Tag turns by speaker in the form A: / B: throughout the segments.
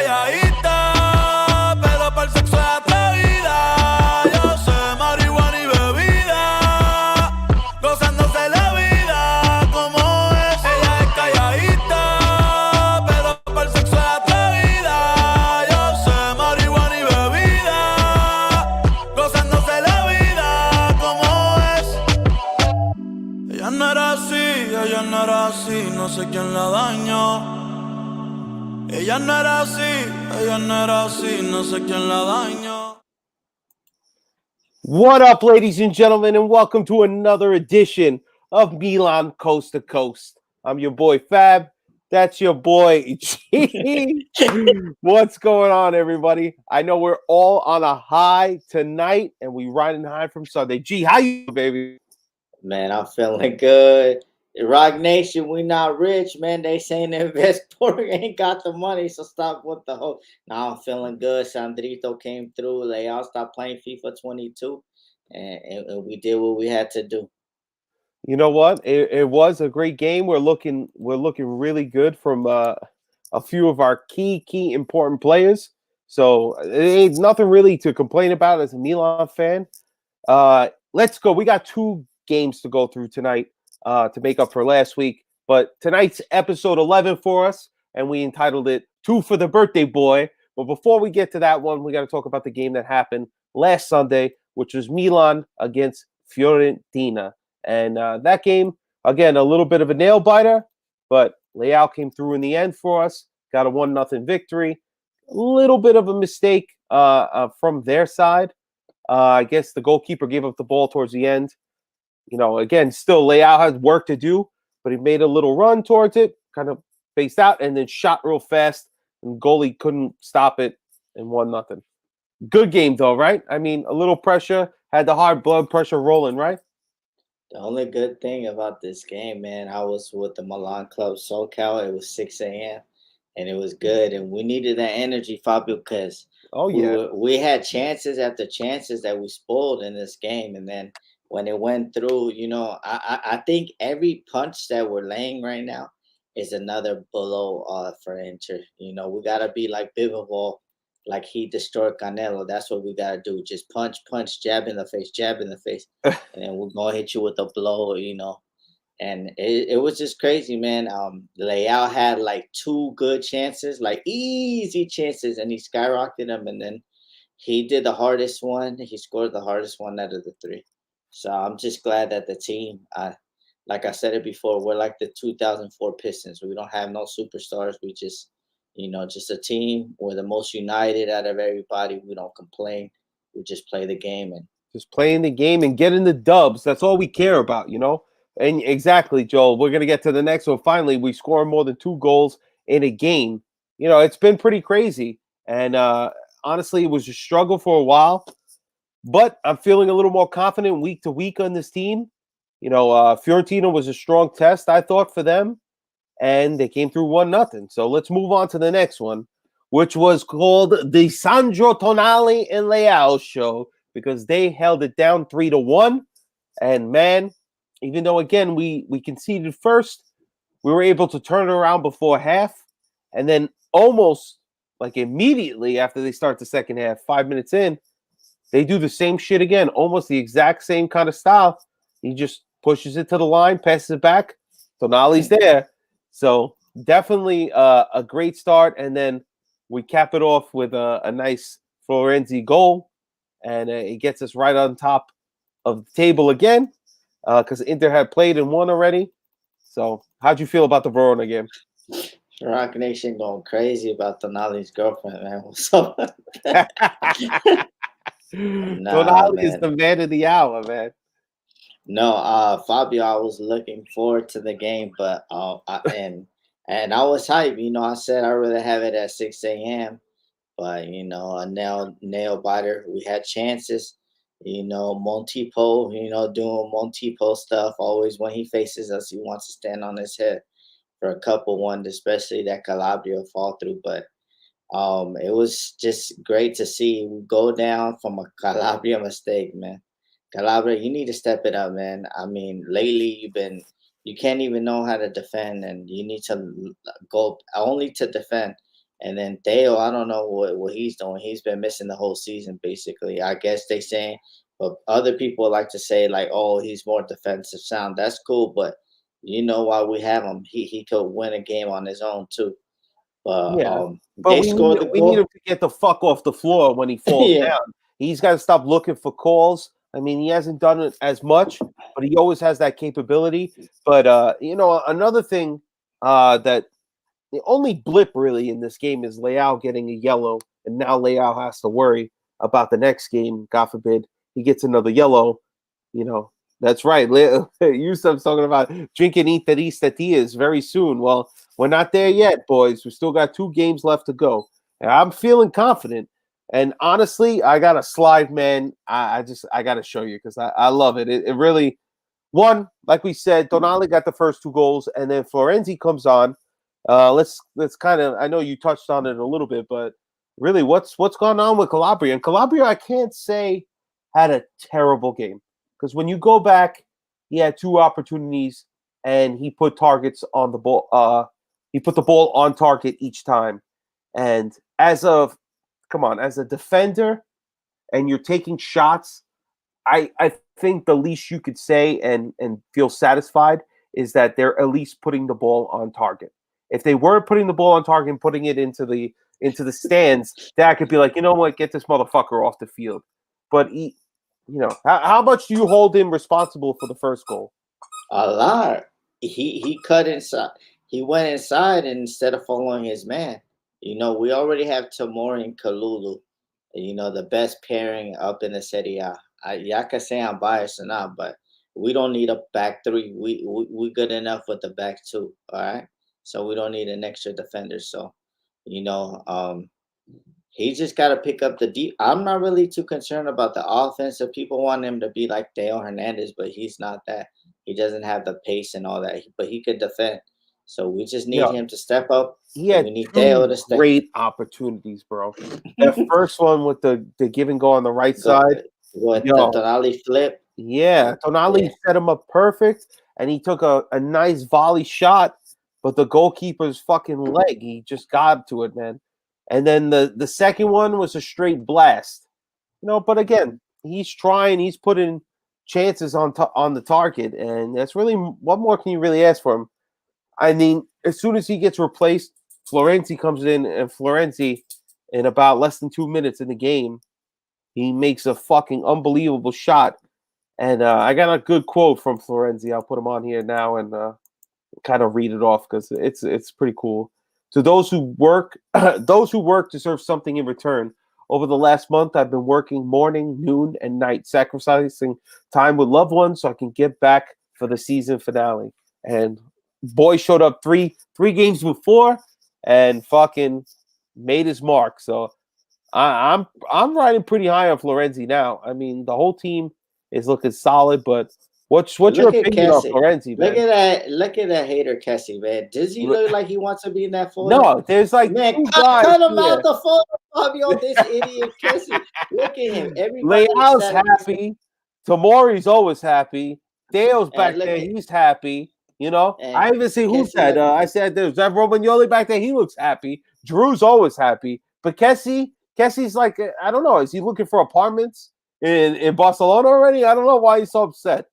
A: calladita, pero para el sexo es atrevida. Yo sé marihuana y bebida, gozándose la vida como es. Ella es calladita, pero para el sexo es atrevida. Yo sé marihuana y bebida, gozándose la vida como es. Ella no era así, no sé quién la dañó. Ella no era así, no sé quién la dañó.
B: What up, ladies and gentlemen, and welcome to another edition of Milan Coast to Coast. I'm your boy Fab. That's your boy G. What's going on, everybody? I know we're all on a high tonight, and we riding high from Sunday. G, how you, baby?
C: Man, I'm feeling good. Rock Nation, we not rich, man. They saying the investor ain't got the money, so stop with the whole. Now I'm feeling good. Sandrito came through. They all stopped playing FIFA 22, and we did what we had to do.
B: You know what? It was a great game. We're looking really good from a few of our key important players. So it ain't nothing really to complain about as a Milan fan. Let's go. We got two games to go through tonight to make up for last week. But tonight's episode 11 for us, and we entitled it Two for the Birthday Boy. But before we get to that one, we got to talk about the game that happened last Sunday, which was Milan against Fiorentina. And that game, again, a little bit of a nail biter, but Leao came through in the end for us, got a 1-0 victory. A little bit of a mistake from their side. I guess the goalkeeper gave up the ball towards the end. You know, again, still Leao has work to do, but he made a little run towards it, kind of faced out, and then shot real fast, and goalie couldn't stop it, and 1-0. Good game, though, right? I mean, a little pressure, had the hard blood pressure rolling, right?
C: The only good thing about this game, man, I was with the Milan Club SoCal. It was 6 a.m. and it was good, and we needed that energy, Fabio, because we had chances after chances that we spoiled in this game, and then when it went through, you know, I think every punch that we're laying right now is another blow for Inter. You know, we gotta be like Bivol, like he destroyed Canelo. That's what we gotta do. Just punch, jab in the face, and then we're gonna hit you with a blow. You know, and it was just crazy, man. Leao had like two good chances, like easy chances, and he skyrocketed them, and then he did the hardest one. He scored the hardest one out of the three. So I'm just glad that the team, like I said it before, we're like the 2004 Pistons. We don't have no superstars. We just, you know, just a team. We're the most united out of everybody. We don't complain. We just play the game and
B: just playing the game and getting the dubs. That's all we care about, you know? And exactly, Joel. We're going to get to the next one. Finally, we score more than 2 goals in a game. You know, it's been pretty crazy. And honestly, it was a struggle for a while. But I'm feeling a little more confident week to week on this team. You know, Fiorentina was a strong test, I thought, for them. And they came through 1-0. So let's move on to the next one, which was called the Sandro Tonali and Leao show, because they held it down 3-1. And man, even though, again, we conceded first, we were able to turn it around before half. And then almost like immediately after they start the second half, 5 minutes in, they do the same shit again, almost the exact same kind of style. He just pushes it to the line, passes it back. Tonali's there. So definitely a great start. And then we cap it off with a nice Florenzi goal. And it gets us right on top of the table again, because Inter had played and won already. So how'd you feel about the Verona game?
C: Rock Nation going crazy about Tonali's girlfriend, man. What's up?
B: Tonali is the man of the hour, man.
C: No, Fabio, I was looking forward to the game, but and I was hyped. You know, I said I'd rather have it at 6 a.m. But you know, a nail biter. We had chances. You know, Montipo, you know, doing Montipo stuff. Always when he faces us, he wants to stand on his head for a couple ones, especially that Calabria fall through. But it was just great to see we go down from a Calabria mistake, man. Calabria, you need to step it up, man. I mean, lately you can't even know how to defend, and you need to go only to defend. And then Theo, I don't know what he's doing. He's been missing the whole season, basically. I guess they saying, but other people like to say like, oh, he's more defensive sound. That's cool, but you know why we have him? He could win a game on his own too. But
B: Yeah, but
C: they scored the
B: we need him
C: goal.
B: to get the fuck off the floor when he falls
C: Yeah.
B: down. He's got to stop looking for calls. I mean, he hasn't done it as much, but he always has that capability. But another thing that the only blip really in this game is Leao getting a yellow, and now Leao has to worry about the next game. God forbid he gets another yellow. That's right. Yusuf's talking about drinking Itaristas very soon. Well, we're not there yet, boys. We still got 2 games left to go. And I'm feeling confident. And honestly, I got a slide, man. I got to show you because I love it. It really, one, like we said, Tonali got the first 2 goals, and then Florenzi comes on. Let's kind of, I know you touched on it a little bit, but really, what's going on with Calabria? And Calabria, I can't say had a terrible game. Because when you go back, he had 2 opportunities and he put targets on the ball. He put the ball on target each time. And as a defender, and you're taking shots, I think the least you could say and feel satisfied is that they're at least putting the ball on target. If they weren't putting the ball on target and putting it into the stands, that could be like, you know what, get this motherfucker off the field. But how much do you hold him responsible for the first goal?
C: A lot. He cut inside. He went inside instead of following his man. We already have Tamori and Kalulu. The best pairing up in the Serie A. I can say I'm biased or not, but we don't need a back 3. We good enough with the back 2. All right. So we don't need an extra defender. So, he just got to pick up the deep. I'm not really too concerned about the offensive. People want him to be like Theo Hernandez, but he's not that. He doesn't have the pace and all that, but he could defend. So we just need him to step up.
B: He
C: And
B: had
C: we need
B: 2
C: Theo to step.
B: great opportunities, bro. That first one with the give and go on the right side.
C: With the Tonali flip.
B: Yeah, Tonali set him up perfect, and he took a nice volley shot, but the goalkeeper's fucking leg, he just got to it, man. And then the second one was a straight blast. But again, he's trying, he's putting chances on the target, and that's really, what more can you really ask for him? I mean, as soon as he gets replaced, Florenzi comes in, and Florenzi, in about less than 2 minutes in the game, he makes a fucking unbelievable shot. And I got a good quote from Florenzi. I'll put him on here now and kind of read it off because it's pretty cool. To those who work, those who work deserve something in return. Over the last month, I've been working morning, noon, and night, sacrificing time with loved ones so I can get back for the season finale. And boy showed up three games before and fucking made his mark. So I'm riding pretty high on Florenzi now. I mean, the whole team is looking solid, but what's your opinion on Florenzi, man?
C: Look at that hater Kessie, man. Does he look like he wants to be in that photo?
B: No, there's like
C: man,
B: 2 guys.
C: Cut him out the photo, Fabio. This idiot Kessie. Look at him. Everybody
B: Leao's happy. Tamori's always happy. Theo's back there. He's happy. I even see who said. I said there's that Romagnoli back there. He looks happy. Drew's always happy, but Kessie's like, I don't know. Is he looking for apartments in Barcelona already? I don't know why he's so upset.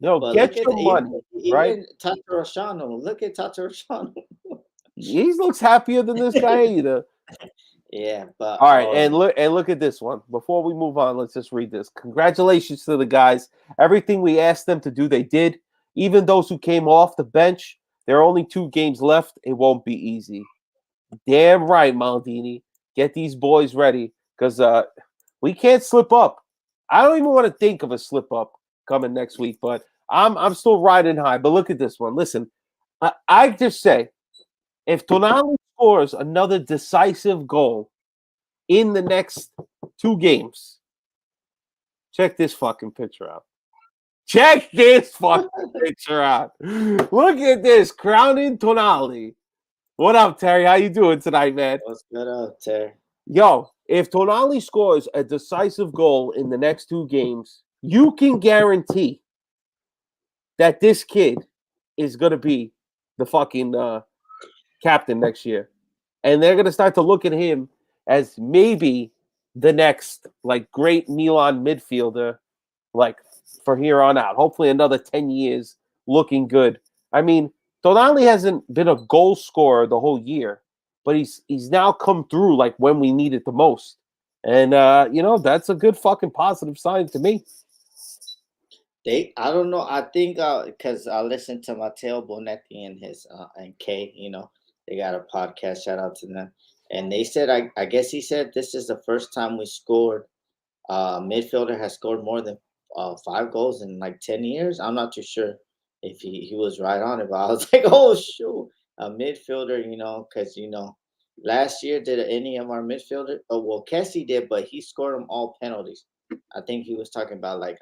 B: Get your money, right?
C: Tatarusanu. Look at Tatarusanu.
B: He looks happier than this guy either.
C: Yeah, but
B: all right, and look at this one. Before we move on, let's just read this. Congratulations to the guys. Everything we asked them to do, they did. Even those who came off the bench, there are only 2 games left. It won't be easy. Damn right, Maldini. Get these boys ready because we can't slip up. I don't even want to think of a slip up coming next week, but I'm still riding high. But look at this one. Listen, I just say, if Tonali scores another decisive goal in the next 2 games, check this fucking picture out. Check this fucking picture out. Look at this, crowning Tonali. What up, Terry? How you doing tonight, man?
C: What's good up, Terry?
B: Yo, if Tonali scores a decisive goal in the next 2 games, you can guarantee that this kid is going to be the fucking captain next year. and they're gonna start to look at him as maybe the next like great Milan midfielder, like for here on out. Hopefully, another 10 years looking good. I mean, Tonali hasn't been a goal scorer the whole year, but he's now come through like when we need it the most, and that's a good fucking positive sign to me.
C: I don't know. I think because I listened to Matteo Bonetti and his and Kay. They got a podcast. Shout out to them. And they said, I guess he said this is the first time we scored. Midfielder has scored more than 5 goals in like 10 years. I'm not too sure if he was right on it, but I was like, oh shoot, a midfielder. Because last year did any of our midfielder? Oh well, Kessie did, but he scored them all penalties. I think he was talking about like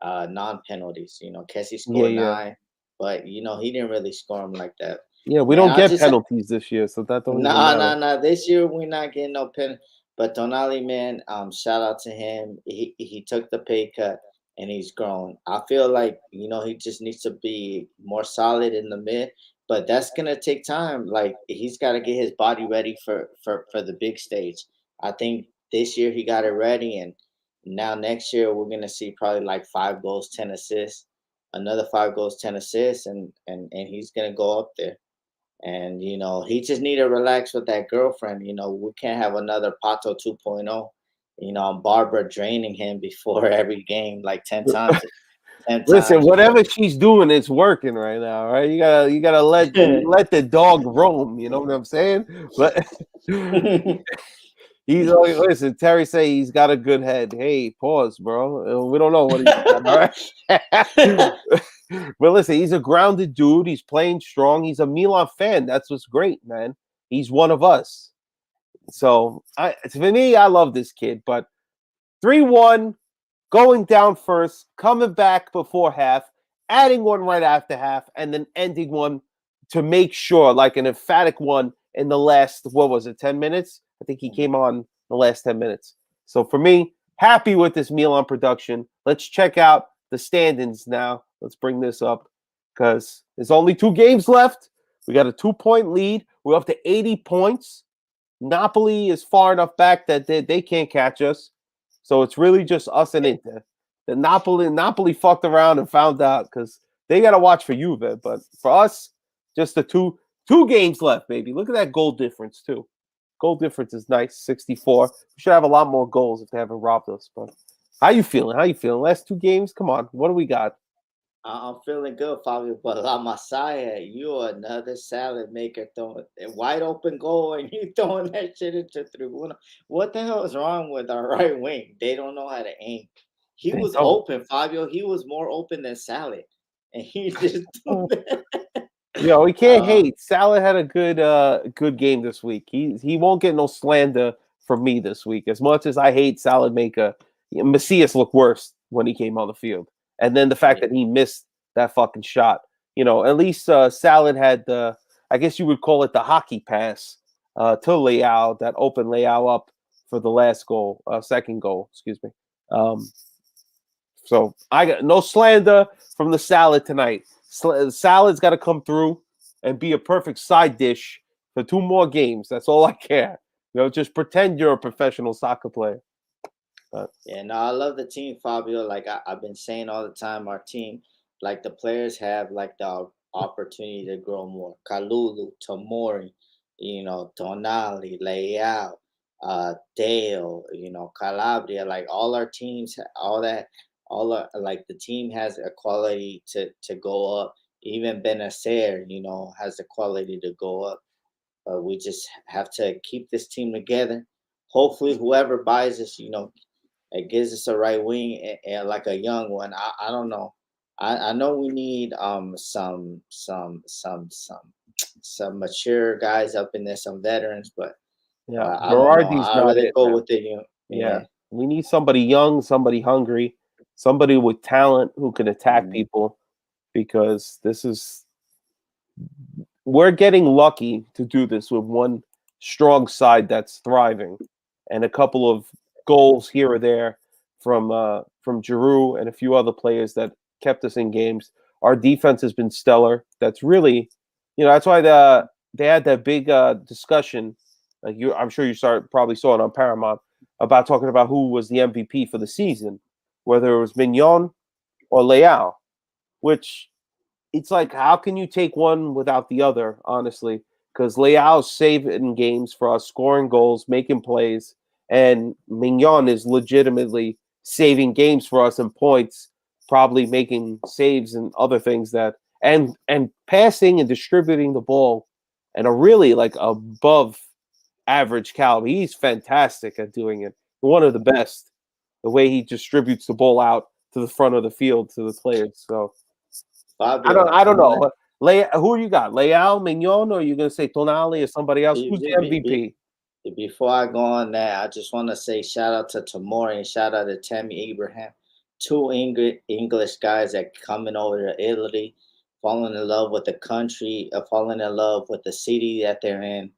C: non-penalties. Kessie
B: Yeah,
C: scored
B: yeah,
C: 9, but he didn't really score them like that.
B: yeah. We
C: Man,
B: don't
C: I
B: get
C: just
B: penalties this year, so that don't even
C: nah,
B: matter.
C: nah, nah. This year we're not getting no pen. But Tonali, man, shout out to him. He took the pay cut and he's grown. I feel like he just needs to be more solid in the mid, but that's gonna take time. Like he's got to get his body ready for the big stage. I think this year he got it ready, and now next year we're gonna see probably like 5 goals, 10 assists, another 5 goals, 10 assists, and he's gonna go up there. And he just need to relax with that girlfriend. We can't have another Pato 2.0. Barbara draining him before every game like 10 times. 10
B: Listen,
C: times.
B: whatever she's doing, it's working right now, right? You gotta let the dog roam. You know what I'm saying? But he's like, listen. Terry say he's got a good head. Hey, pause, bro. We don't know what he's got. All right. But listen, he's a grounded dude. He's playing strong. He's a Milan fan. That's what's great, man. He's one of us. So for me, I love this kid. But 3-1, going down first, coming back before half, adding one right after half, and then ending one to make sure, like an emphatic one in the last, what was it, 10 minutes? I think he came on the last 10 minutes. So for me, happy with this Milan production. Let's check out the standings now. Let's bring this up because there's only 2 games left. We got a 2-point lead. We're up to 80 points. Napoli is far enough back that they can't catch us. So it's really just us and Inter. The Napoli fucked around and found out because they got to watch for Juve. But for us, just the two games left, baby. Look at that goal difference too. Goal difference is nice, 64. We should have a lot more goals if they haven't robbed us. But how you feeling? How you feeling? Last 2 games? Come on. What do we got?
C: I'm feeling good, Fabio. But La Masaya, you another salad maker throwing a wide open goal and you throwing that shit into tribuna. What the hell is wrong with our right wing? They don't know how to aim. He
B: They
C: was
B: don't.
C: open, Fabio. He was more open than Salad, and he just threw that.
B: We can't
C: Uh,
B: hate. Salah had a good game this week. He won't get no slander from me this week. As much as I hate Salad Maker, Macias looked worse when he came on the field. And then the fact
C: yeah.
B: that he missed that fucking shot. At least Salad had the, I guess you would call it the hockey pass to Leao, that open Leao up for the last goal, second goal, excuse me. Um, so I got no slander from the salad tonight. Salad's got to come through and be a perfect side dish for 2 more games. That's all I care. Just pretend you're a professional soccer player.
C: Yeah, no, I love the team, Fabio. Like I've been saying all the time, our team, like the players have like the opportunity to grow more. Kalulu, Tomori, Tonali, Leao, Dale, Calabria, like all our teams, all that, like the team has a quality to go up. Even Benacer, has the quality to go up. We just have to keep this team together. Hopefully, whoever buys us, it gives us a right wing and like a young one. I don't know. I know we need some mature guys up in there, some veterans, but
B: Yeah,
C: I don't know.
B: Berardi's
C: I
B: not
C: rather
B: it,
C: go
B: man.
C: with the
B: Yeah,
C: yeah.
B: we need somebody young, somebody hungry, somebody with talent who can attack
C: Mhm.
B: people because we're getting lucky to do this with one strong side that's thriving and a couple of goals here or there from Giroud and a few other players that kept us in games. Our defense has been stellar. That's really, that's why they had that big discussion. Like I'm sure you probably saw it on Paramount about talking about who was the MVP for the season, whether it was Mignon or Leao, which it's like, how can you take one without the other, honestly? Because Leao's saving games for us, scoring goals, making plays, and Mignon is legitimately saving games for us in points, probably making saves and other things that and passing and distributing the ball and a really like above average caliber. He's fantastic at doing it. One of the best. The way he distributes the ball out to the front of the field to the players. So
C: Fabio,
B: I don't know. Who you got? Leao, Mignon, or are you gonna say Tonali or somebody else? Who's the MVP?
C: Before I go on that, I just want to say shout out to Tamori and shout out to Tammy Abraham, two English guys that coming over to Italy, falling in love with the country, falling in love with the city that they're in,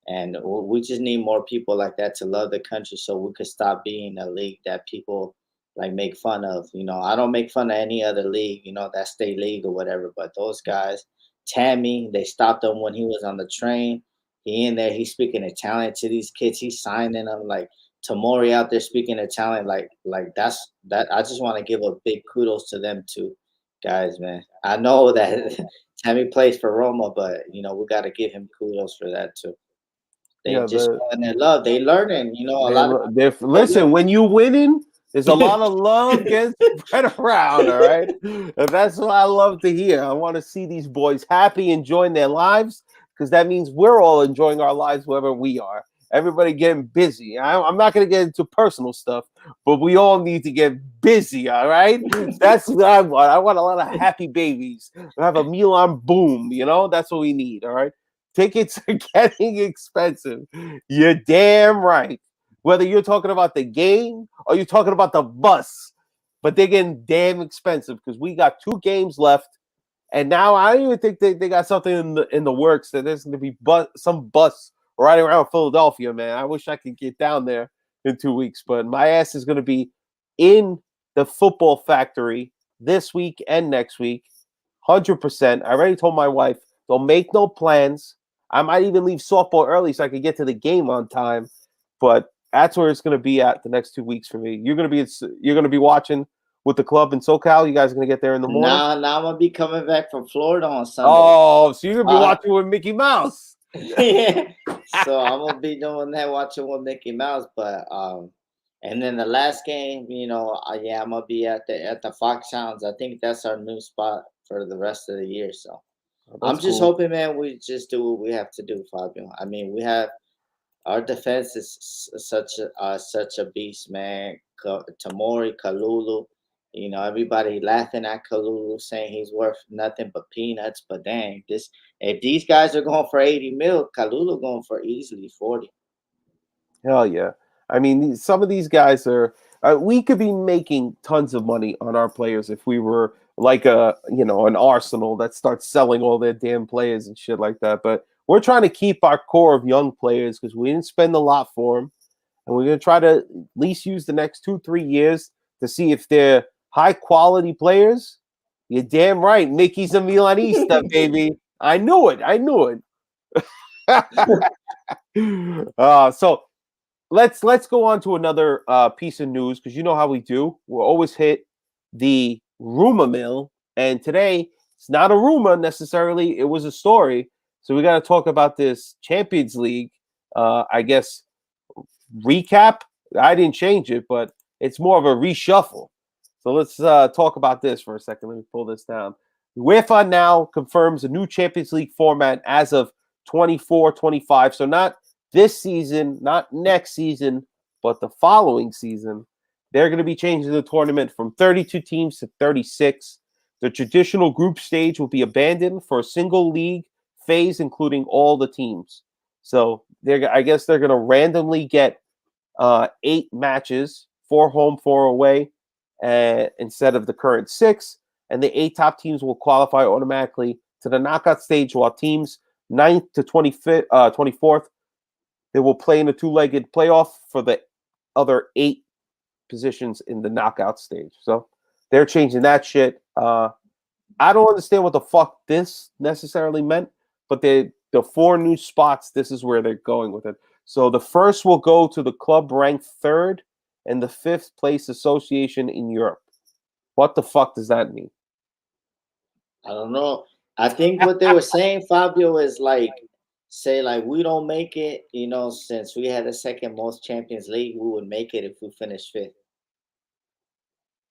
C: and we just need more people like that to love the country, so we could stop being a league that people like make fun of. I don't make fun of any other league, that state league or whatever, but those guys, Tammy, they stopped him when he was on the train. He in there, he's speaking Italian to these kids. He's signing them like Tamori out there speaking Italian. Like that's that. I just want to give a big kudos to them too, guys, man. I know that Tammy plays for Roma, but we got to give him kudos for that too. They just showing their love. They learning. A lot of
B: listen. When you winning, there's a lot of love gets spread around. All right, and that's what I love to hear. I want to see these boys happy, enjoying their lives, because that means we're all enjoying our lives wherever we are. Everybody getting busy. I'm not going to get into personal stuff, but we all need to get busy, all right? That's what I want. I want a lot of happy babies. I have a Milan boom, That's what we need, all right? Tickets are getting expensive. You're damn right. Whether you're talking about the game or you're talking about the bus, but they're getting damn expensive because we got 2 games left. And now I don't even think they got something in the works that there's going to be some bus riding around Philadelphia, man. I wish I could get down there in 2 weeks, but my ass is going to be in the football factory this week and next week, 100%. I already told my wife, don't make no plans. I might even leave softball early so I could get to the game on time, but that's where it's going to be at the next 2 weeks for me. You're going to be watching with the club in SoCal. You guys are going to get there in the morning?
C: Now I'm going to be coming back from Florida on Sunday.
B: Oh, so you're going to be watching with Mickey Mouse.
C: Yeah. So I'm going to be doing that, watching with Mickey Mouse. But, and then the last game, I'm going to be at the Fox Sounds. I think that's our new spot for the rest of the year. So I'm just hoping, man, we just do what we have to do, Fabio. I mean, our defense is such a beast, man. Tamori, Kalulu, everybody laughing at Kalulu, saying he's worth nothing but peanuts. But dang, if these guys are going for 80 mil, Kalulu going for easily 40.
B: Hell yeah! I mean, some of these guys are. We could be making tons of money on our players if we were like an Arsenal that starts selling all their damn players and shit like that. But we're trying to keep our core of young players because we didn't spend a lot for them. And we're going to try to at least use the next 2-3 years to see if they're high quality players. You're damn right. Mickey's a Milanista, baby. I knew it. So let's go on to another piece of news because you know how we do. We'll always hit the rumor mill. And today, it's not a rumor necessarily. It was a story. So we got to talk about this Champions League, I guess, recap. I didn't change it, but it's more of a reshuffle. So let's talk about this for a second. Let me pull this down. UEFA now confirms a new Champions League format as of 24-25. So not this season, not next season, but the following season. They're going to be changing the tournament from 32 teams to 36. The traditional group stage will be abandoned for a single league phase, including all the teams. So I guess they're going to randomly get 8 matches, 4 home, 4 away, instead of the current 6. And the 8 top teams will qualify automatically to the knockout stage, while teams 9th to 24th, they will play in a 2-legged playoff for the other 8 positions in the knockout stage. So they're changing that shit. I don't understand what the fuck this necessarily meant, but the 4 new spots, this is where they're going with it. So the first will go to the club ranked 3rd and the 5th place association in Europe. What the fuck does that mean?
C: I don't know. I think what they were saying, Fabio, is like, say, like, we don't make it, since we had the second most Champions League, we would make it if we finished 5th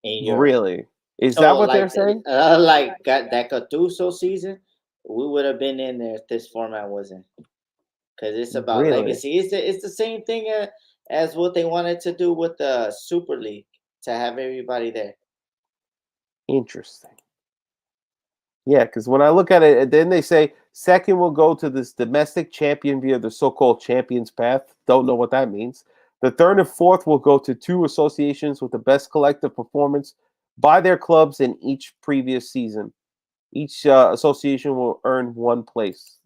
C: in Europe.
B: Really? Is that
C: So,
B: what they're saying?
C: like, got that Gattuso season, we would have been in there if this format wasn't. Because it's about
B: Really?
C: legacy. It's the same thing as what they wanted to do with the Super League, to have everybody there.
B: Interesting. Yeah, because when I look at it, then they say second will go to this domestic champion via the so-called Champions Path. Don't know what that means. The 3rd and 4th will go to 2 associations with the best collective performance by their clubs in each previous season. Each association will earn 1 place.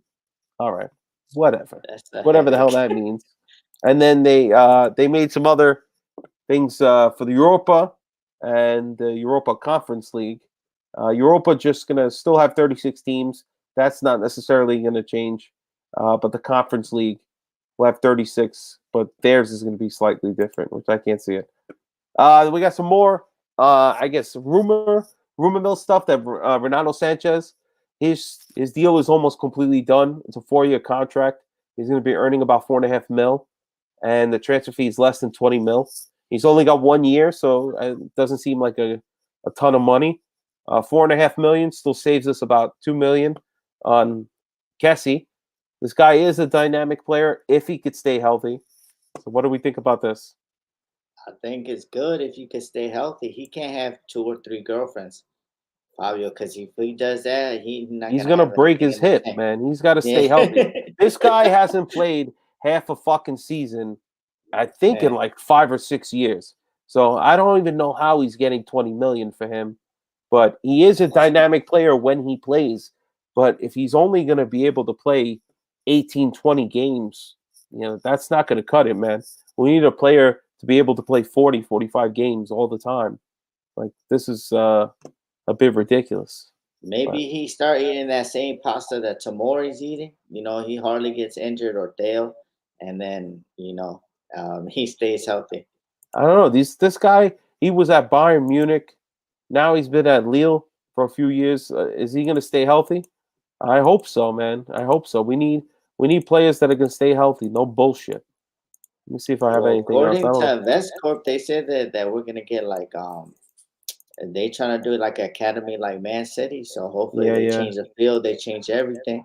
B: All right, whatever,
C: That's the
B: whatever the hell
C: headache.
B: that means. And then they made some other things for the Europa and the Europa Conference League. Europa just going to still have 36 teams. That's not necessarily going to change. But the Conference League will have 36, but theirs is going to be slightly different, which I can't see it. We got some more, I guess, rumor mill stuff that Renato Sanchez, his deal is almost completely done. It's a 4-year contract. He's going to be earning about $4.5 million, and the transfer fee is less than $20 million. He's only got 1 year, so it doesn't seem like a ton of money. $4.5 million still saves us about $2 million on Kessie. This guy is a dynamic player if he could stay healthy. So what do we think about this?
C: I think it's good if you can stay healthy. He can't have 2 or 3 girlfriends, Fabio, because if he does that, he's not
B: He's
C: gonna
B: gonna
C: have
B: break
C: anything
B: his
C: in the
B: hip,
C: tank.
B: man. He's got to stay healthy.
C: Yeah.
B: This guy hasn't played half a fucking season, I think, in
C: Yeah.
B: like 5 or 6 years. So I don't even know how he's getting 20 million for him. But he is a dynamic player when he plays. But if he's only going to be able to play 18, 20 games, that's not going to cut it, man. We need a player to be able to play 40, 45 games all the time. Like, this is a bit ridiculous. But
C: Maybe he start eating that same pasta that Tomori's eating. He hardly gets injured, or Dale, and then he stays healthy.
B: I don't know. This guy, he was at Bayern Munich. Now he's been at Lille for a few years. Is he going to stay healthy? I hope so, man. I hope so. We need players that are going to stay healthy. No bullshit. Let me see if I have
C: Well,
B: anything else. I
C: according
B: don't
C: to
B: know.
C: InvestCorp, they said that we're gonna get like they trying to do like academy like Man City. So hopefully
B: Yeah,
C: they
B: yeah.
C: change the field, they change everything,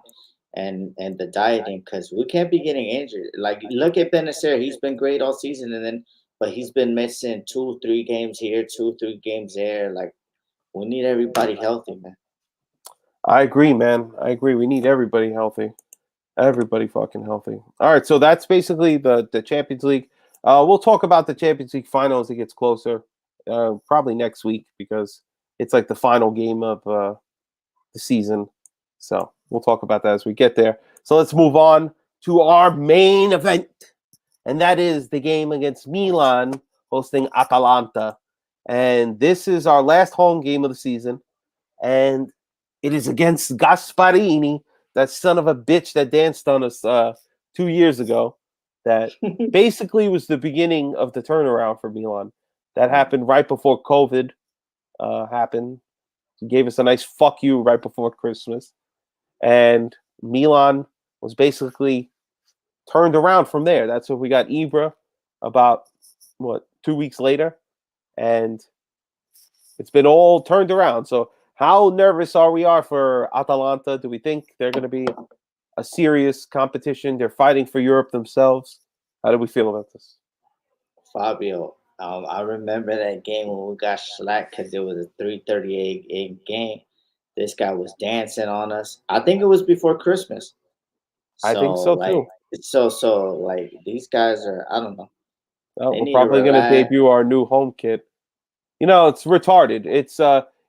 C: and the dieting, because we can't be getting injured. Like, look at Benacer, he's been great all season, but he's been missing 2-3 games here, 2-3 games there. Like, we need everybody healthy, man.
B: I agree, man. I agree. We need everybody healthy. Everybody fucking healthy. All right, so that's basically the Champions League. We'll talk about the Champions League final as it gets closer, probably next week, because it's like the final game of the season. So we'll talk about that as we get there. So let's move on to our main event, and that is the game against Milan hosting Atalanta. And this is our last home game of the season, and it is against Gasparini, that son of a bitch that danced on us 2 years ago. That basically was the beginning of the turnaround for Milan. That happened right before COVID happened. He gave us a nice fuck you right before Christmas. And Milan was basically turned around from there. That's when we got Ibra about, 2 weeks later. And it's been all turned around. So how nervous are we for Atalanta? Do we think they're going to be a serious competition? They're fighting for Europe themselves. How do we feel about this?
C: Fabio, I remember that game when we got slack because it was a 3:38 game. This guy was dancing on us. I think it was before Christmas.
B: I think
C: So
B: so
C: like,
B: too.
C: so these guys are, I don't know. They
B: We're
C: need to
B: probably going to
C: relax.
B: debut our new home kit. It's retarded.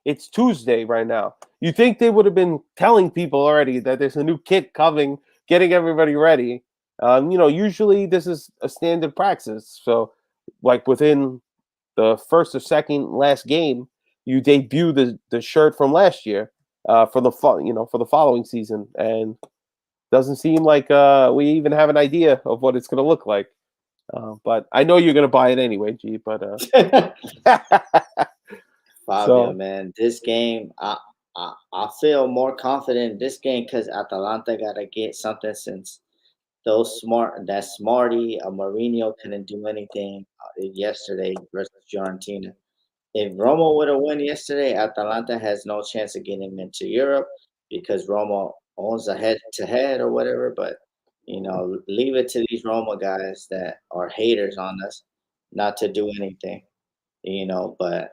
B: It's Tuesday right now. You think they would have been telling people already that there's a new kit coming, getting everybody ready. Usually this is a standard practice. So, like within the first or second last game, you debut the shirt from last year for the following season. And doesn't seem like we even have an idea of what it's going to look like. But I know you're going to buy it anyway, G. But
C: Fabio, man, this game, I feel more confident in this game because Atalanta got to get something since that Smarty, Mourinho couldn't do anything yesterday versus Fiorentina. If Roma would have won yesterday, Atalanta has no chance of getting into Europe because Roma owns a head-to-head or whatever. But leave it to these Roma guys that are haters on us not to do anything. But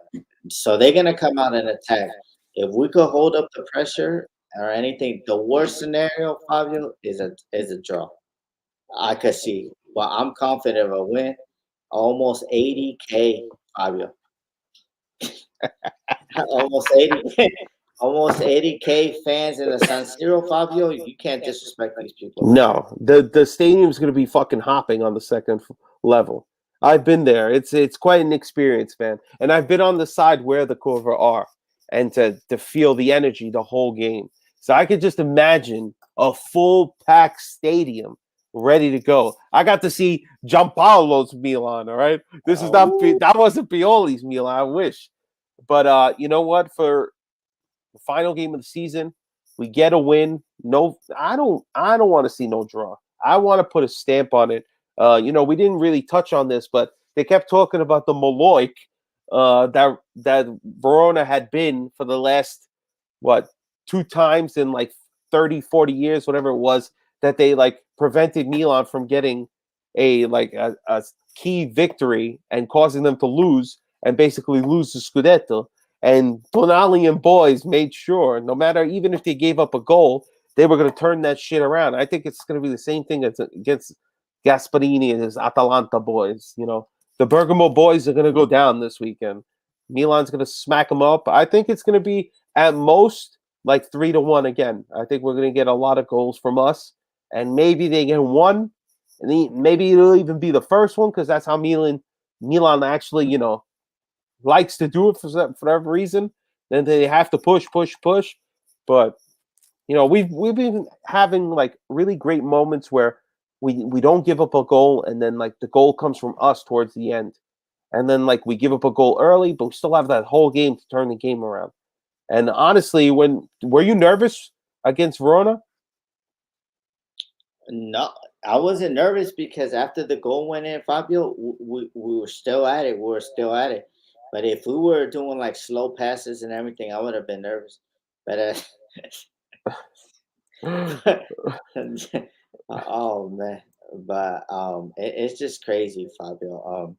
C: so they're gonna come out and attack. If we could hold up the pressure or anything, the worst scenario, Fabio, is a draw. I could see. Well, I'm confident of a win. Almost 80K, Fabio. almost 80K. Almost 80K fans in the San Siro, Fabio. You can't disrespect these people.
B: No, the stadium's going to be fucking hopping on the second level. I've been there. It's quite an experience, man. And I've been on the side where the Curva are, and to feel the energy the whole game. So I could just imagine a full packed stadium ready to go. I got to see Giampaolo's Milan. All right, this is not that wasn't Pioli's Milan. I wish, but you know what? For the final game of the season, we get a win. No, I don't want to see no draw. I want to put a stamp on it. We didn't really touch on this, but they kept talking about the Moloch that Verona had been for the last 2 times in like 30, 40 years, whatever it was, that they like prevented Milan from getting a key victory and causing them to lose and basically lose the Scudetto. And Bonali and boys made sure, no matter even if they gave up a goal, they were going to turn that shit around. I think it's going to be the same thing against Gasparini and his Atalanta boys. The Bergamo boys are going to go down this weekend. Milan's going to smack them up. I think it's going to be at most like 3-1 again. I think we're going to get a lot of goals from us, and maybe they get one, and maybe it'll even be the first one because that's how Milan actually, likes to do it for whatever reason. Then they have to push. But we've been having like really great moments where we don't give up a goal, and then like the goal comes from us towards the end, and then like we give up a goal early, but we still have that whole game to turn the game around. And honestly, were you nervous against Verona?
C: No, I wasn't nervous because after the goal went in, Fabio, we were still at it. But if we were doing like slow passes and everything, I would have been nervous. But oh man, but it's just crazy, Fabio.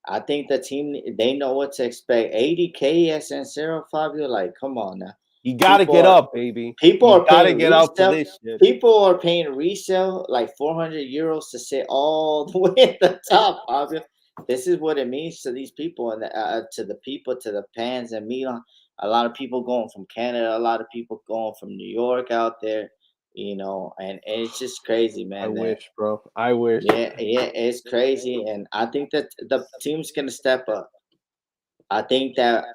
C: I think the team, they know what to expect. 80K at San Siro, Fabio. Like, come on now.
B: You gotta get up, baby.
C: People are paying
B: get up for this shit.
C: People are paying resale like 400 euros to sit all the way at the top, Fabio. This is what it means to these people and to the fans and Milan. A lot of people going from Canada, a lot of people going from New York out there, and it's just crazy, man.
B: I wish, bro. I wish.
C: Yeah, it's crazy, and I think that the team's gonna step up. I think that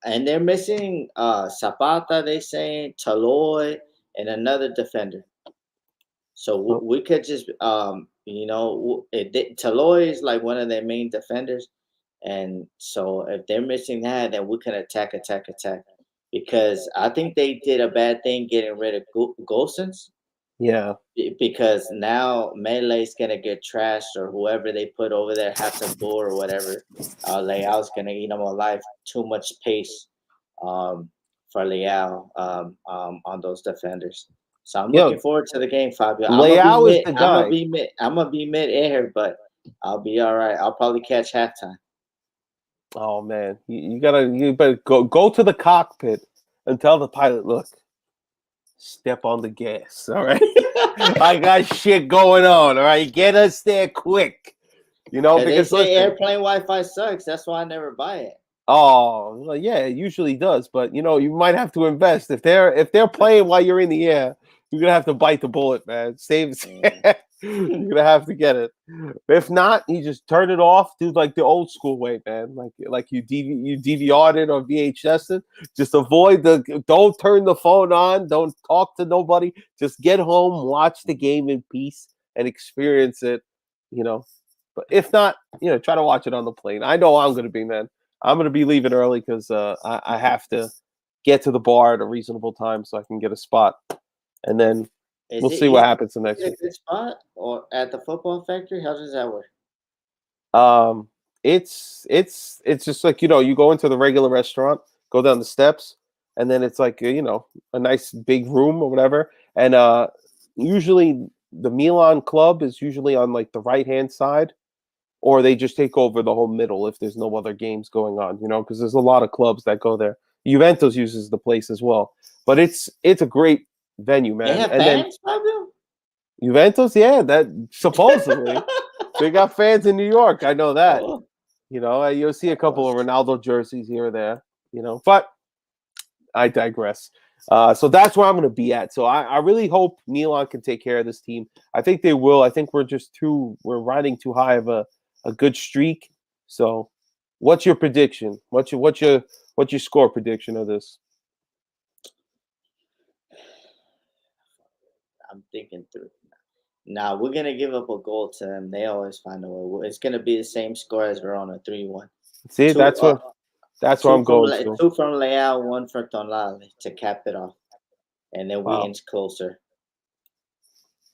C: and they're missing Zapata, they saying Taloy and another defender. So we could just Taloy is like one of their main defenders, and so if they're missing that, then we can attack. Because I think they did a bad thing getting rid of Gosens.
B: Yeah.
C: Because now Mele's gonna get trashed, or whoever they put over there, Hattabur or whatever. Leao's gonna eat them alive. Too much pace for Leao on those defenders. So I'm looking forward to the game, Fabio.
B: Leao is the guy.
C: I'm gonna be mid-air, but I'll be all right. I'll probably catch halftime.
B: Oh man, you better go to the cockpit and tell the pilot, look, step on the gas. All right, I got shit going on. All right, get us there quick. Because
C: they say airplane Wi-Fi sucks. That's why I never buy it.
B: Oh, well, yeah, it usually does, but you might have to invest if they're playing while you're in the air. You're gonna have to bite the bullet, man. Save. You're gonna have to get it. If not, you just turn it off. Do like the old school way, man. Like you DVR'd it or VHS it. Just avoid don't turn the phone on. Don't talk to nobody. Just get home, watch the game in peace, and experience it. You know. But if not, try to watch it on the plane. I know I'm gonna be, man. I'm gonna be leaving early because I have to get to the bar at a reasonable time so I can get a spot, and then we'll see what happens the next week.
C: Is it spot or at the football factory? How does that work?
B: It's just like you go into the regular restaurant, go down the steps, and then it's like a nice big room or whatever. And usually the Milan club is usually on like the right hand side, or they just take over the whole middle if there's no other games going on. Because there's a lot of clubs that go there. Juventus uses the place as well, but it's a great venue, man.
C: They have
B: and
C: fans, Fabio?
B: Juventus, yeah, that supposedly they got fans in New York. I know that.
C: Oh.
B: You'll see a couple of Ronaldo jerseys here or there. But I digress. So that's where I'm going to be at. So I really hope Milan can take care of this team. I think they will. I think we're riding too high of a good streak. So, what's your prediction? What's your score prediction of this?
C: I'm thinking through. Nah, we're gonna give up a goal to them. They always find a way. It's gonna be the same score as Verona, 3-1.
B: See, that's what I'm going to.
C: 2 from Leao, 1 for Tonali to cap it off, and then we inch closer.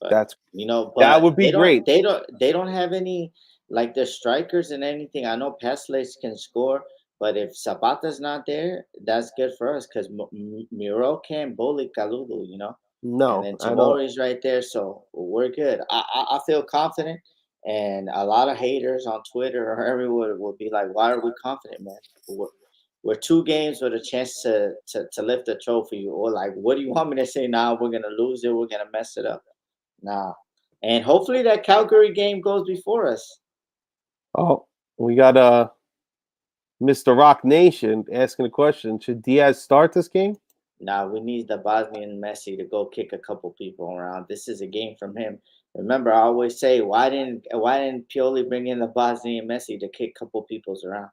C: But,
B: that would be great.
C: They don't have any like their strikers and anything. I know Paslex can score, but if Zapata's not there, that's good for us because Miro can't bully Kaludu,
B: No,
C: and then Tomori's right there, so we're good. I feel confident, and a lot of haters on Twitter or everywhere will be like, "Why are we confident, man? We're 2 games with a chance to lift the trophy." Or like, what do you want me to say now? We're gonna lose it. We're gonna mess it up. Nah, and hopefully that Calgary game goes before us.
B: Oh, we got Mr. Rock Nation asking a question: should Diaz start this game?
C: Nah, we need the Bosnian Messi to go kick a couple people around. This is a game from him. Remember, I always say, why didn't Pioli bring in the Bosnian Messi to kick a couple people's around?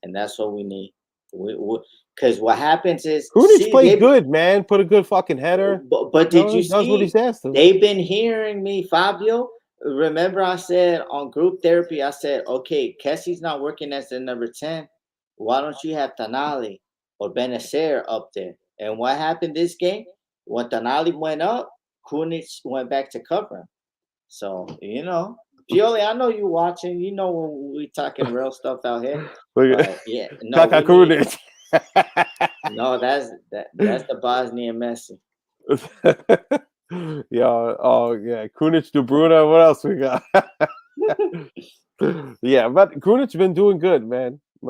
C: And that's what we need. Because what happens is
B: Krunic played good, man. Put a good fucking header.
C: But did you see?
B: What he's asked him.
C: They've been hearing me, Fabio. Remember, I said on group therapy, I said, okay, Kessie's not working as the number 10. Why don't you have Tonali or Benacer up there? And what happened this game? When Tonali went up, Krunic went back to cover him. So, Pioli, I know you watching. You know when we talking real stuff out here. But, yeah, no,
B: Krunic.
C: No, that's the Bosnian Messi.
B: Yeah, Krunic, De Bruyne. What else we got? Yeah, but Krunic's been doing good, man. Yo,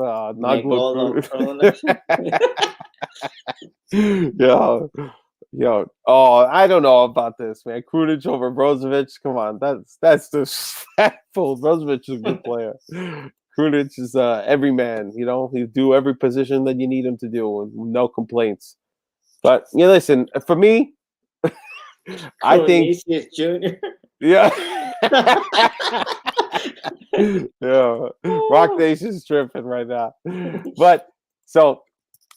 B: I don't know about this, man. Krunic over Brozovic. Come on, that's disrespectful. Brozovic is a good player. Krunic is every man. He'll do every position that you need him to do, and no complaints. But listen, for me, I think
C: Junior.
B: Yeah. Yeah. Rock Nation's tripping right now. But so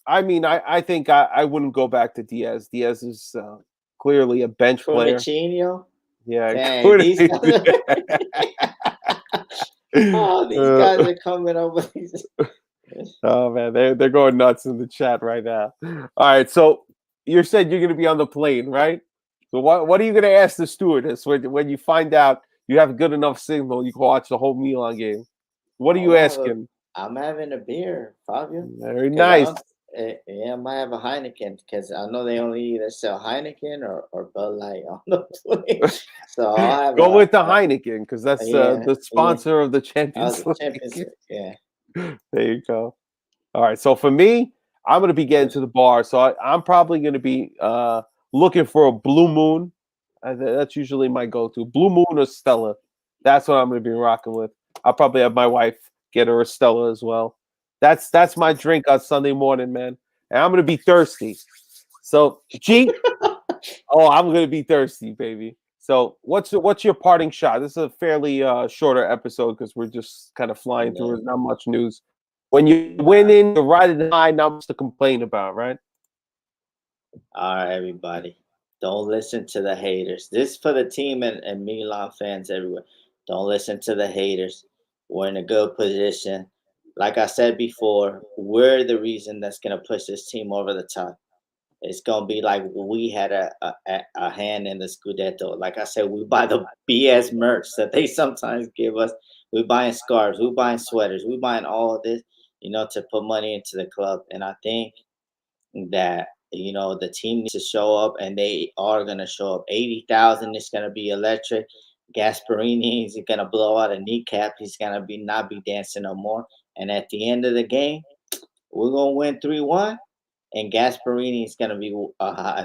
B: I mean, I think I wouldn't go back to Diaz. Diaz is clearly a bench player. Yeah.
C: Dang, these guys are coming up with these.
B: Oh man, they're going nuts in the chat right now. All right, so you said you're going to be on the plane, right? So what are you going to ask the stewardess when you find out you have good enough signal you can watch the whole Milan game? What are you asking?
C: I'm having a beer, Fabio.
B: Very nice.
C: I might have a Heineken because I know they only either sell Heineken or Bud Light on the plane. So I'll have
B: go with the Heineken because that's the sponsor of the Champions League.
C: Yeah.
B: There you go. All right. So for me, I'm going to be getting to the bar. So I'm probably going to be looking for a Blue Moon. That's usually my go-to. Blue Moon or Stella. That's what I'm going to be rocking with. I'll probably have my wife get her a Stella as well. That's my drink on Sunday morning, man. And I'm going to be thirsty. So, I'm going to be thirsty, baby. So what's your parting shot? This is a fairly shorter episode because we're just kind of flying through. There's not much news. When you're winning, you're riding high, not much to complain about, right?
C: All right, everybody. Don't listen to the haters. This is for the team and Milan fans everywhere. Don't listen to the haters. We're in a good position. Like I said before, we're the reason that's going to push this team over the top. It's going to be like we had a hand in the Scudetto. Like I said, we buy the BS merch that they sometimes give us. We buying scarves. We buying sweaters. We buying all of this, to put money into the club. And I think that the team needs to show up, and they are going to show up. 80,000 is going to be electric. Gasparini is going to blow out a kneecap. He's going to not be dancing no more. And at the end of the game, we're going to win 3-1. And Gasparini is going to be,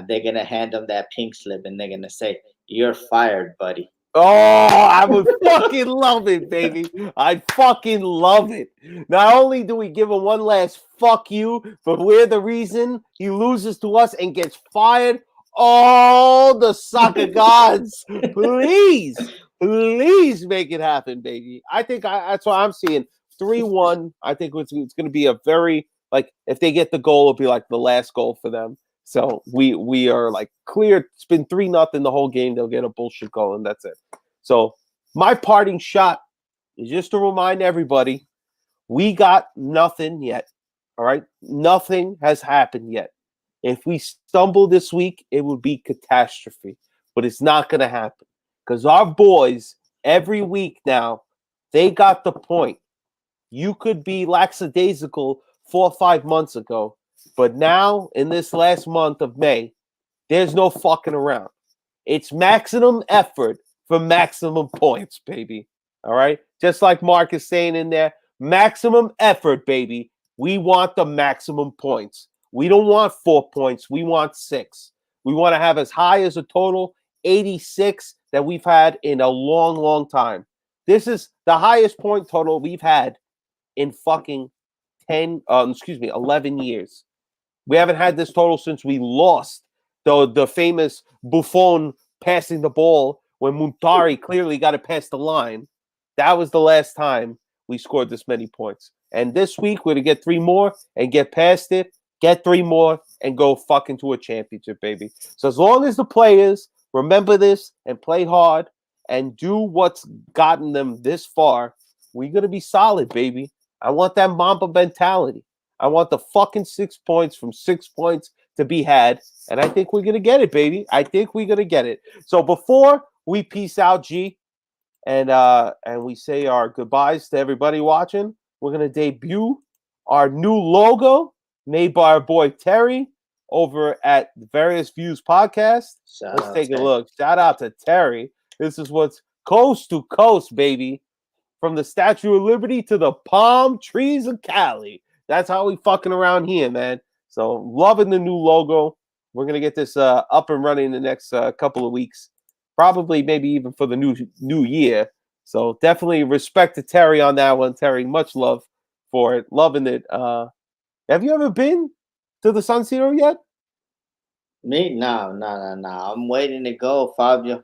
C: they're going to hand him that pink slip, and they're going to say, "You're fired, buddy."
B: Oh, I would fucking love it, baby. I fucking love it. Not only do we give him one last fuck you, but we're the reason he loses to us and gets fired. Oh, the soccer gods, please make it happen, baby. I think that's what I'm seeing. 3-1. I think it's going to be a very, if they get the goal, it'll be like the last goal for them. So we are clear. It's been 3-0 the whole game. They'll get a bullshit goal, and that's it. So my parting shot is just to remind everybody, we got nothing yet. All right? Nothing has happened yet. If we stumble this week, it would be catastrophe. But it's not going to happen. Because our boys, every week now, they got the point. You could be lackadaisical 4 or 5 months ago. But now, in this last month of May, there's no fucking around. It's maximum effort for maximum points, baby. All right? Just like Mark is saying in there, maximum effort, baby. We want the maximum points. We don't want 4 points. We want 6. We want to have as high as a total 86 that we've had in a long, long time. This is the highest point total we've had in fucking 11 years. We haven't had this total since we lost the famous Buffon passing the ball when Muntari clearly got it past the line. That was the last time we scored this many points. And this week, we're going to get 3 more and get past it, get 3 more, and go fucking to a championship, baby. So as long as the players remember this and play hard and do what's gotten them this far, we're going to be solid, baby. I want that Mamba mentality. I want the fucking 6 points from 6 points to be had, and I think we're going to get it, baby. I think we're going to get it. So before we peace out, G, and we say our goodbyes to everybody watching, we're going to debut our new logo made by our boy Terry over at Various Views Podcast. Let's take a look. Shout out to Terry. This is what's coast to coast, baby. From the Statue of Liberty to the palm trees of Cali. That's how we fucking around here, man. So loving the new logo. We're going to get this up and running in the next couple of weeks. Probably maybe even for the new year. So definitely respect to Terry on that one. Terry, much love for it. Loving it. Have you ever been to the San Siro yet?
C: Me? No. I'm waiting to go, Fabio.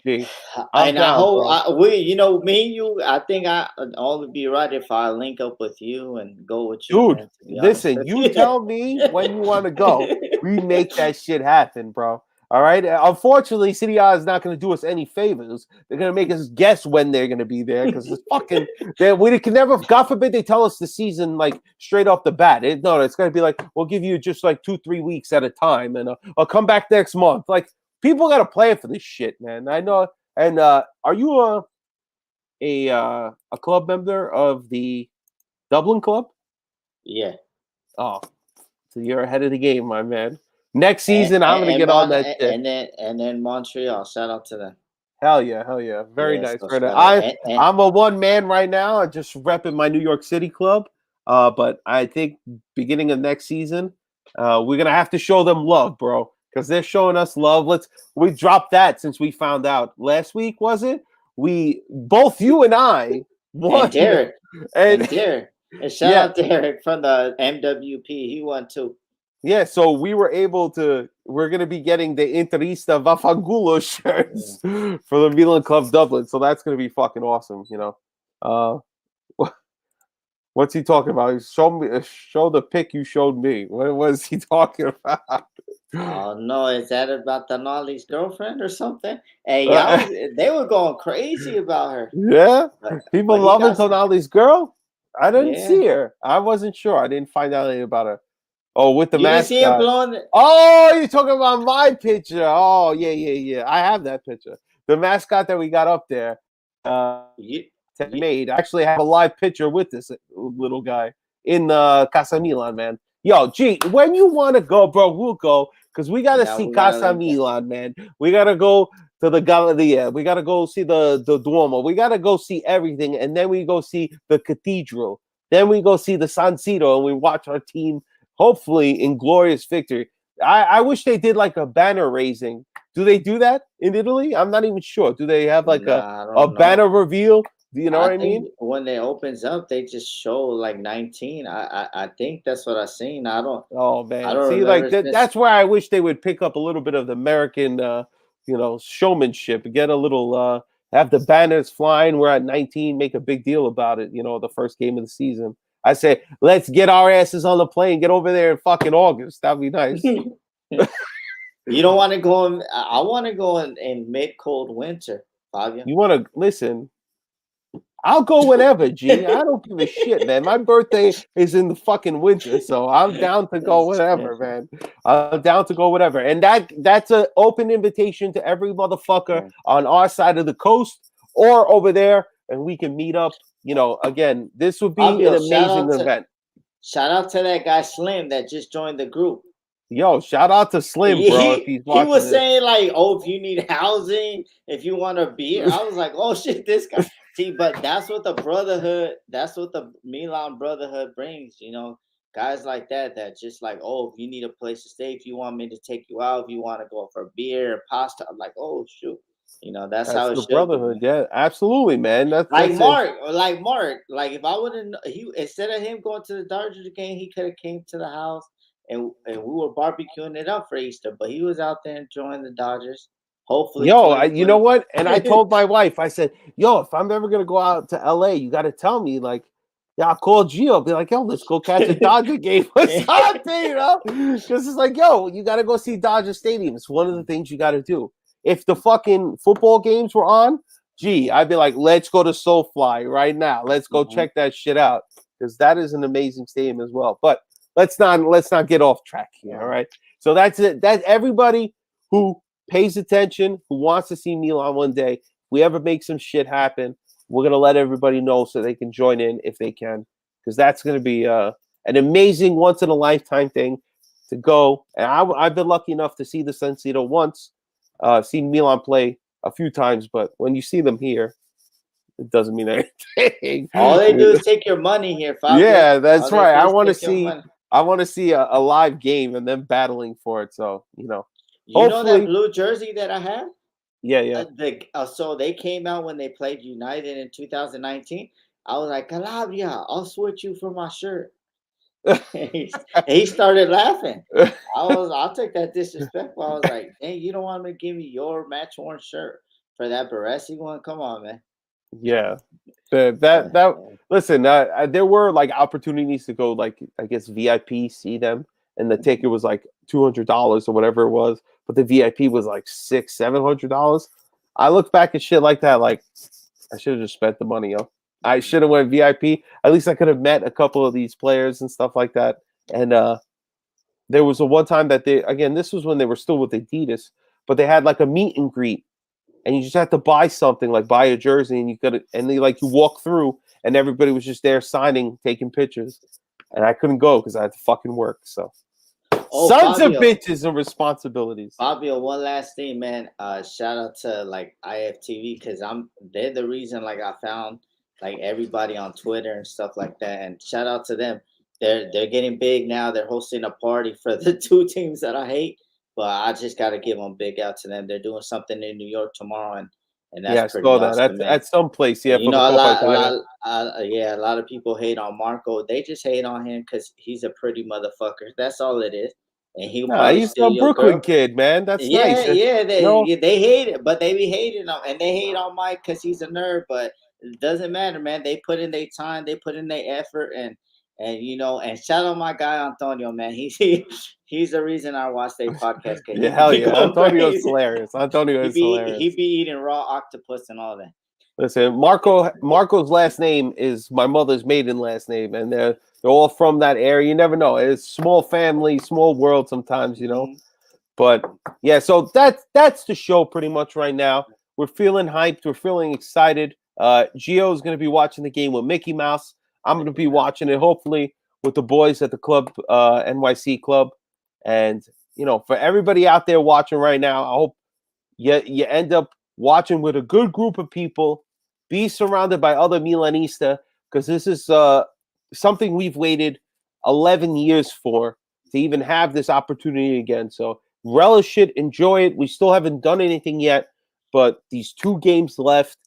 B: Gee,
C: and I hope me and you. I think I'll only be right if I link up with you and go with you.
B: Dude, listen, you tell me when you want to go. We make that shit happen, bro. All right. Unfortunately, City I is not going to do us any favors. They're going to make us guess when they're going to be there because it's fucking. We can never. God forbid they tell us the season straight off the bat. It's going to be we'll give you just 2-3 weeks at a time, and I'll come back next month. People got to plan for this shit, man. I know. And are you a club member of the Dublin club?
C: Yeah.
B: Oh, so you're ahead of the game, my man. Next season, I'm gonna get on that shit.
C: And then Montreal, shout out to them.
B: Hell yeah, very nice. I'm a one man right now. I'm just repping my New York City club. But I think beginning of next season, we're gonna have to show them love, bro, because they're showing us love. We dropped that since we found out last week, was it? Both you and I won.
C: And Derek. And Derek. And shout out Derek from the MWP. He won too.
B: Yeah, so we're going to be getting the Interista Vafangulo shirts for the Milan Club Dublin. So that's going to be fucking awesome, you know. What's he talking about? Show the pic you showed me. What was he talking about?
C: Oh no, is that about Denali's girlfriend or something? Hey,
B: Uh,
C: they were going crazy about her.
B: yeah, people
C: But he
B: loving
C: got some,
B: Tonali's girl. I didn't
C: yeah.
B: see her. I wasn't sure. I didn't find out anything about her. Oh, with the
C: You didn't see him
B: mascot.
C: blowing
B: Oh, you're talking about my picture. Oh, yeah. I have that picture. The mascot that we got up there.
C: you, you
B: Made. I actually have a live picture with this little guy in Casa Milan, man. Yo, gee, when you want to go, bro, we'll go because we got to
C: yeah,
B: see
C: we gotta
B: Casa
C: link that.
B: Milan, man. We got to go to the Galleria. We got to go see the Duomo. We got to go see everything, and then we go see the cathedral. Then we go see the San Siro, and we watch our team hopefully in glorious victory. I wish they did like a banner raising. Do they do that in Italy? I'm not even sure. Do they have like
C: Nah, I
B: a
C: don't
B: banner
C: know.
B: reveal? Do you know
C: I
B: what I mean?
C: think when it opens up, they just show like 19. I think that's what I seen.
B: Oh
C: I
B: man,
C: don't
B: see,
C: remember
B: like
C: since.
B: that's where I wish they would pick up a little bit of the American, showmanship. Get a little, have the banners flying. We're at 19. Make a big deal about it. You know, the first game of the season. I say, let's get our asses on the plane. Get over there in fucking August. That'd be nice.
C: You don't want to go in. I want to go in mid cold winter, Fabio.
B: You want to listen? I'll go whenever, G. I don't give a shit, man. My birthday is in the fucking winter, so I'm down to go whenever, man. I'm down to go whatever. And that's an open invitation to every motherfucker
C: Yeah.
B: on our side of the coast or over there, and we can meet up. You know, again, this would be an
C: Fabio,
B: amazing event.
C: shout out to that guy Slim that just joined the group.
B: Yo, shout out to Slim, bro, if he's
C: He
B: watching
C: was
B: this.
C: saying like, oh, if you need housing, if you want a beer, I was like, oh shit, this guy. See, but that's what the brotherhood, that's what the Milan brotherhood brings, you know, guys like that just like, oh, if you need a place to stay, if you want me to take you out, if you want to go for beer, pasta, I'm like, oh shoot, you know, that's
B: That's
C: how it
B: the
C: should be,
B: brotherhood.
C: man.
B: Yeah, absolutely, man.
C: Like
B: That's it.
C: Mark, if I wouldn't, he instead of him going to the Dodgers game, he could have came to the house and we were barbecuing it up for Easter. But he was out there enjoying the Dodgers. Hopefully,
B: Yo, you know
C: 2020.
B: what? And I told my wife, I said, yo, if I'm ever gonna go out to LA, you gotta tell me, like, yeah, I'll call Gio, be like, yo, let's go catch a Dodger game or something, you know? Because it's like, yo, you gotta go see Dodger Stadium. It's one of the things you gotta do. If the fucking football games were on, gee, I'd be like, let's go to SoFly right now. Let's go
C: Mhm.
B: check that shit out. Because that is an amazing stadium as well. But let's not get off track here, all right? So that's it. That's everybody who pays attention, who wants to see Milan one day. If we ever make some shit happen, we're gonna let everybody know so they can join in if they can, because that's gonna be an amazing, once in a lifetime thing to go. And I've been lucky enough to see the San Siro once, seen Milan play a few times, but when you see them here, it doesn't mean anything.
C: All they do is take your money here, Fabio.
B: Yeah,
C: All
B: that's
C: they
B: right.
C: do
B: I
C: is
B: want to
C: take your
B: see.
C: money.
B: I want to see a live game and them battling for it. So
C: You know that
B: hopefully,
C: blue jersey that I have?
B: yeah.
C: So they came out when they played United in 2019. I was like, Calabria, I'll switch you for my shirt. He started laughing. I'll take that disrespectful. I was like, hey, you don't want me to give me your match worn shirt for that Baresi one? Come on, man.
B: Yeah, that listen. There were like opportunities to go, like I guess VIP see them, and the ticket was like $200 or whatever it was, but the VIP was like $600-700. I look back at shit like that, like I should have just spent the money, yo. I should have went VIP. At least I could have met a couple of these players and stuff like that. And there was a one time that this was when they were still with Adidas, but they had like a meet and greet and you just have to buy something, like buy a jersey, and you walk through, and everybody was just there signing, taking pictures, and I couldn't go because I had to fucking work. So,
C: Oh,
B: sons of
C: Fabio.
B: bitches and responsibilities.
C: Fabio, one last thing, man. Shout out to like IFTV because they're the reason like I found like everybody on Twitter and stuff like that. And shout out to them. They're getting big now. They're hosting a party for the two teams that I hate. But I just gotta give them big out to them. They're doing something in New York tomorrow, and
B: Yeah, I
C: that's pretty
B: saw that.
C: awesome,
B: That's
C: man.
B: at some place. Yeah,
C: And you
B: for the
C: know,
B: Coppa Italia.
C: yeah, a lot of people hate on Marco. They just hate on him because he's a pretty motherfucker. That's all it is. and he'll
B: Nah,
C: probably
B: he's
C: steal
B: a
C: your
B: Brooklyn
C: girl.
B: kid, man. That's
C: Yeah,
B: nice.
C: yeah,
B: You know,
C: they hate it, but they be hating him, and they hate on Mike because he's a nerd. But it doesn't matter, man. They put in their time, they put in their effort, and and shout out my guy Antonio, man. He's the reason I watch their podcast because
B: yeah,
C: he
B: hell
C: be
B: yeah.
C: going
B: Antonio's
C: crazy.
B: hilarious. Antonio is
C: He
B: hilarious.
C: be eating raw octopus and all that.
B: Listen, Marco's last name is my mother's maiden last name, and they're all from that area. You never know. It's small family, small world sometimes, you know.
C: Mhm.
B: But yeah, so that's the show pretty much right now. We're feeling hyped. We're feeling excited. Gio's going to be watching the game with Mickey Mouse. I'm going to be watching it hopefully with the boys at the club, NYC club. And for everybody out there watching right now, I hope you end up watching with a good group of people. Be surrounded by other Milanista because this is something we've waited 11 years for to even have this opportunity again. So relish it, enjoy it. We still haven't done anything yet, but these 2 games left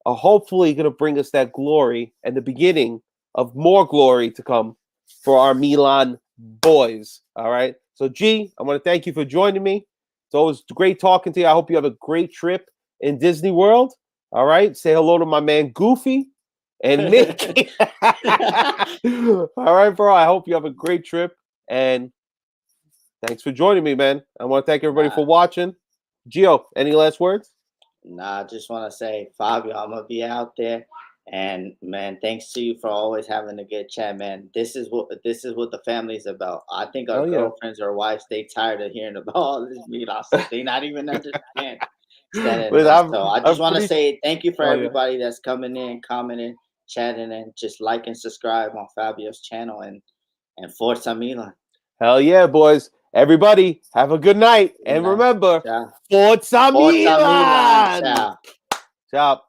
B: are hopefully going to bring us that glory and the beginning of more glory to come for our Milan boys. All right. So, G, I want to thank you for joining me. It's always great talking to you. I hope you have a great trip in Disney World. All right. Say hello to my man Goofy and Mickey. All right, bro. I hope you have a great trip. And thanks for joining me, man. I want to thank everybody for watching. Gio, any last words?
C: Nah, I just want to say, Fabio, I'm gonna be out there, and man, thanks to you for always having a good chat, man. This is what the family's about. I think our girlfriends or wives they tired of hearing about all this meat stuff. They not even understand. So I just want to say thank you for everybody that's coming in, commenting, chatting, and just like and subscribe on Fabio's channel and Forza Milan.
B: Hell yeah, boys. Everybody, have a good night. And remember, Forza
C: Milan.
B: Milan!
C: Ciao.
B: Ciao.